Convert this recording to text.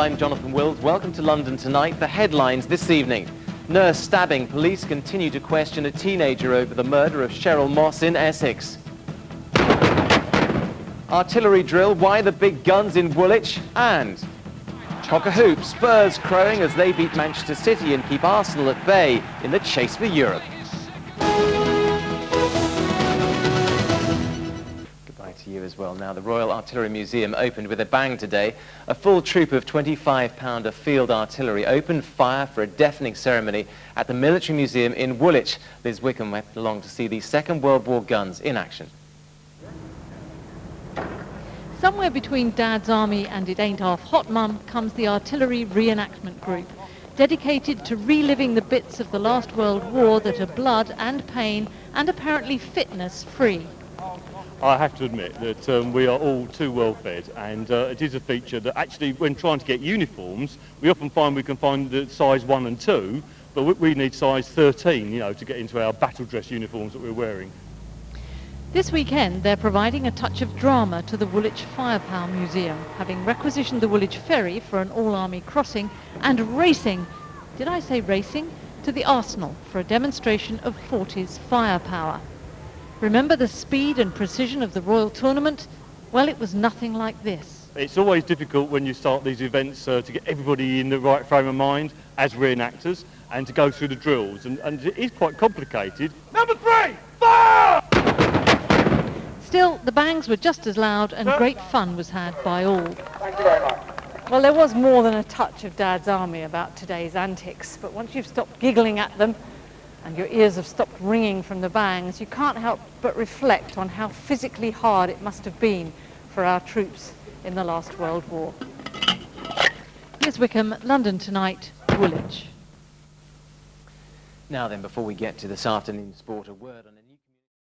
I'm Jonathan Wills. Welcome to London Tonight. The headlines this evening. Nurse stabbing. Police continue to question a teenager over the murder of Cheryl Moss in Essex. Artillery drill. Why the big guns in Woolwich? And Chocker Hoop. Spurs crowing as they beat Manchester City and keep Arsenal at bay in the chase for Europe. To you as well. Now, the Royal Artillery Museum opened with a bang today. A full troop of 25-pounder field artillery opened fire for a deafening ceremony at the Military Museum in Woolwich. Liz Wickham went along to see these Second World War guns in action. Somewhere between Dad's Army and It Ain't Half Hot Mum comes the Artillery Reenactment Group, dedicated to reliving the bits of the last World War that are blood and pain and apparently fitness free. I have to admit that we are all too well fed, and it is a feature that actually when trying to get uniforms we often find we can find the size 1 and 2, but we need size 13, you know, to get into our battle dress uniforms that we're wearing. This weekend they're providing a touch of drama to the Woolwich Firepower Museum, having requisitioned the Woolwich ferry for an all-army crossing and racing, did I say racing, to the Arsenal for a demonstration of 40s firepower. Remember the speed and precision of the Royal Tournament? Well, it was nothing like this. It's always difficult when you start these events to get everybody in the right frame of mind as reenactors and to go through the drills, and it is quite complicated. Number 3, fire! Still, the bangs were just as loud and great fun was had by all. Thank you very much. Well, there was more than a touch of Dad's Army about today's antics, but once you've stopped giggling at them and your ears have stopped ringing from the bangs, you can't help but reflect on how physically hard it must have been for our troops in the last World War. Liz Wickham, London Tonight, Woolwich. Now then, before we get to this afternoon's sport, a word on a new